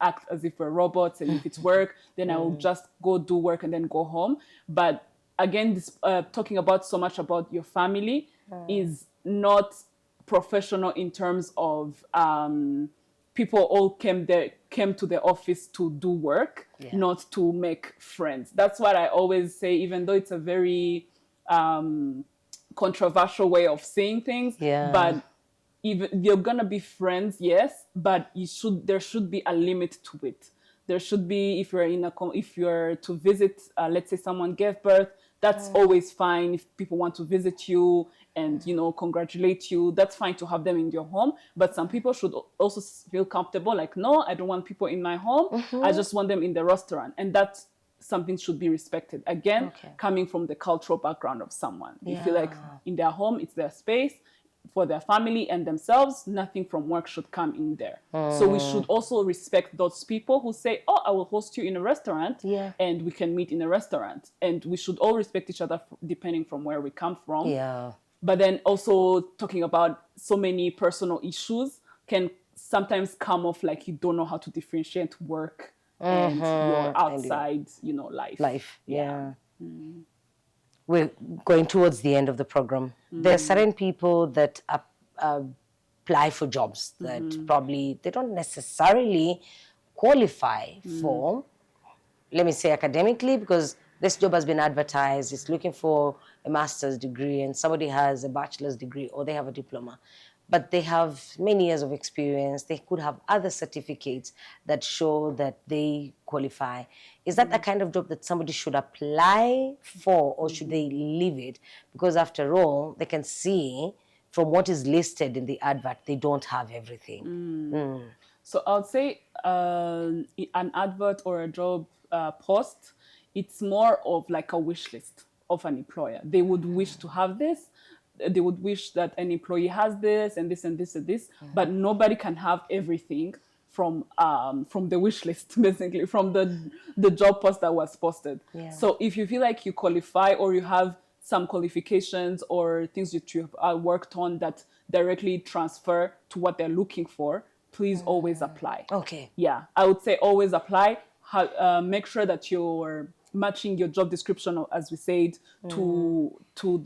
Speaker 2: act as if we're robots, and if it's work, then I will just go do work and then go home. But again, this talking about so much about your family is not professional in terms of people all came to the office to do work, not to make friends. That's what I always say, even though it's a very controversial way of seeing things.
Speaker 1: Yeah.
Speaker 2: But even you're gonna be friends, yes, but there should be a limit to it. There should be, if you're to visit, let's say someone gave birth, that's always fine. If people want to visit you and congratulate you, that's fine to have them in your home. But some people should also feel comfortable, like, no, I don't want people in my home. I just want them in the restaurant, and that's something should be respected. Again, coming from the cultural background of someone, you feel like in their home, it's their space for their family and themselves. Nothing from work should come in there. So we should also respect those people who say, oh, I will host you in a restaurant, and we can meet in a restaurant. And we should all respect each other depending from where we come from.
Speaker 1: Yeah.
Speaker 2: But then also talking about so many personal issues can sometimes come off like you don't know how to differentiate work and your outside, life.
Speaker 1: Yeah. We're going towards the end of the program. There are certain people that apply for jobs that probably they don't necessarily qualify for, let me say academically, because this job has been advertised, it's looking for a master's degree, and somebody has a bachelor's degree or they have a diploma. But they have many years of experience. They could have other certificates that show that they qualify. Is that the kind of job that somebody should apply for, or should they leave it? Because after all, they can see from what is listed in the advert, they don't have everything.
Speaker 2: So I would say an advert or a job post, it's more of like a wish list of an employer. They would wish to have this. They would wish that an employee has this and this and this and this, but nobody can have everything from the wish list, basically, from the job post that was posted. So if you feel like you qualify, or you have some qualifications or things that you have worked on that directly transfer to what they're looking for, please always apply.
Speaker 1: Okay.
Speaker 2: Yeah, I would say always apply. Make sure that your matching your job description, as we said, to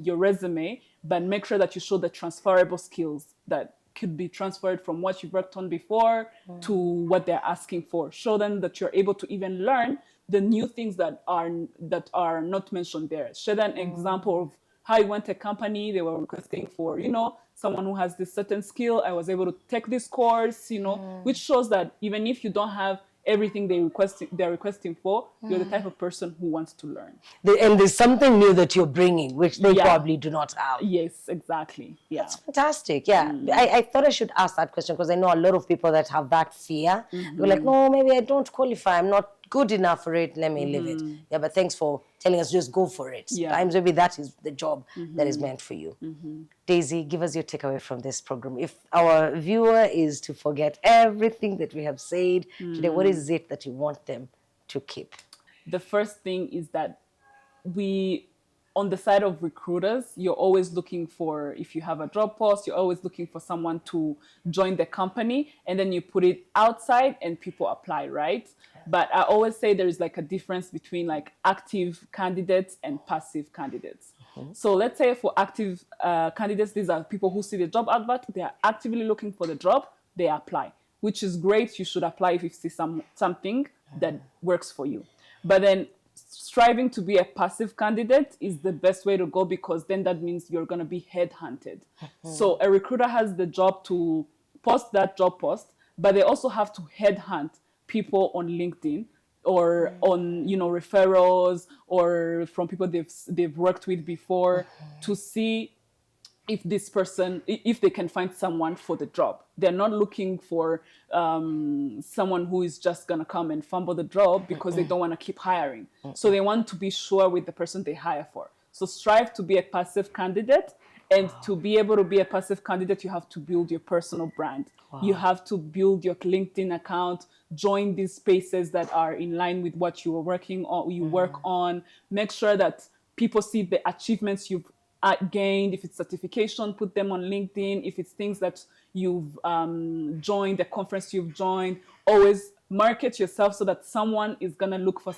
Speaker 2: your resume, but make sure that you show the transferable skills that could be transferred from what you've worked on before to what they're asking for. Show them that you're able to even learn the new things that are not mentioned there. Share an example of how you went a company, they were requesting for, someone who has this certain skill. I was able to take this course, which shows that even if you don't have everything they're requesting for, you're the type of person who wants to learn.
Speaker 1: And there's something new that you're bringing, which they probably do not have.
Speaker 2: Yes, exactly. Yeah.
Speaker 1: That's fantastic. Yeah. I thought I should ask that question because I know a lot of people that have that fear. They're like, no, maybe I don't qualify. I'm not good enough for it. Let me leave it. Yeah, but thanks for telling us just go for it.
Speaker 2: Yeah.
Speaker 1: Sometimes maybe that is the job that is meant for you. Daisy, give us your takeaway from this program. If our viewer is to forget everything that we have said today, what is it that you want them to keep?
Speaker 2: The first thing is that on the side of recruiters, you're always looking for, if you have a job post, you're always looking for someone to join the company, and then you put it outside and people apply, right? But I always say there is like a difference between like active candidates and passive candidates. So let's say for active candidates, these are people who see the job advert, they are actively looking for the job, they apply, which is great. You should apply if you see something that works for you. But then striving to be a passive candidate is the best way to go, because then that means you're going to be headhunted. So a recruiter has the job to post that job post, but they also have to headhunt people on LinkedIn or on referrals or from people they've worked with before to see if this person, if they can find someone for the job. They're not looking for someone who is just going to come and fumble the job because they don't want to keep hiring. So they want to be sure with the person they hire for. So strive to be a passive candidate. And to be able to be a passive candidate, you have to build your personal brand. You have to build your LinkedIn account, join these spaces that are in line with what you are working on, you work on. Make sure that people see the achievements you've gained. If it's certification, put them on LinkedIn. If it's things that you've joined, the conference you've joined, always market yourself so that someone is going to look for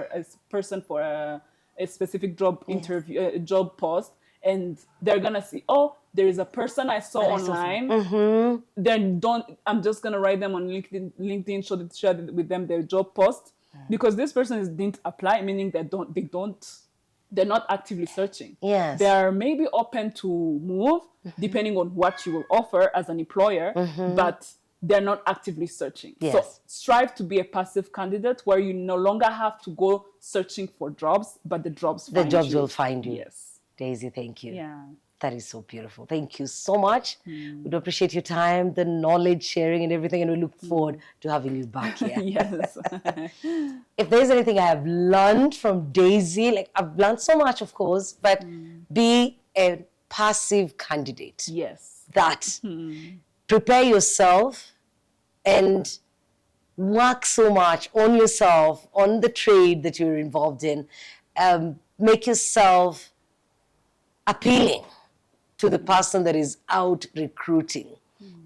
Speaker 2: a person for a specific job interview, job post, and they're gonna see, oh, there is a person I saw online. Then I'm just gonna write them on LinkedIn, share with them their job post, because this person didn't apply, meaning they're not actively searching.
Speaker 1: Yes.
Speaker 2: They are maybe open to move depending on what you will offer as an employer, but they're not actively searching.
Speaker 1: Yes.
Speaker 2: So strive to be a passive candidate where you no longer have to go searching for jobs, but the jobs
Speaker 1: will find you.
Speaker 2: Yes.
Speaker 1: Daisy, thank you.
Speaker 2: Yeah.
Speaker 1: That is so beautiful. Thank you so much. We do appreciate your time, the knowledge sharing and everything, and we look forward to having you back here.
Speaker 2: Yes.
Speaker 1: If there's anything I have learned from Daisy, like I've learned so much, of course, but be a passive candidate.
Speaker 2: Yes.
Speaker 1: That prepare yourself and work so much on yourself, on the trade that you're involved in. Make yourself appealing to the person that is out recruiting.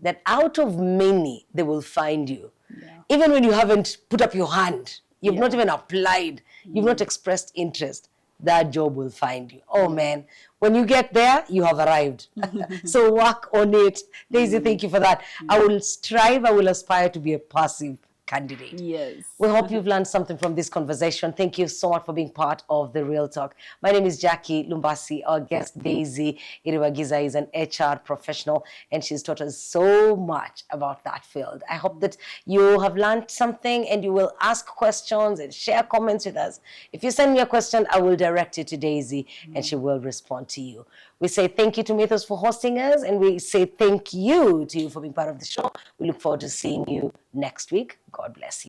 Speaker 1: That out of many, they will find you.
Speaker 2: Yeah.
Speaker 1: Even when you haven't put up your hand, you've not even applied, you've not expressed interest, that job will find you. Oh man, when you get there, you have arrived. So work on it. Daisy, thank you for that. I will aspire to be a passive candidate.
Speaker 2: Yes.
Speaker 1: We hope you've learned something from this conversation. Thank you so much for being part of The Real Talk. My name is Jackie Lumbasi. Our guest, Daisy Iribagiza, is an HR professional, and she's taught us so much about that field. I hope that you have learned something and you will ask questions and share comments with us. If you send me a question, I will direct it to Daisy and she will respond to you. We say thank you to Mythos for hosting us, and we say thank you to you for being part of the show. We look forward to seeing you next week. God bless you.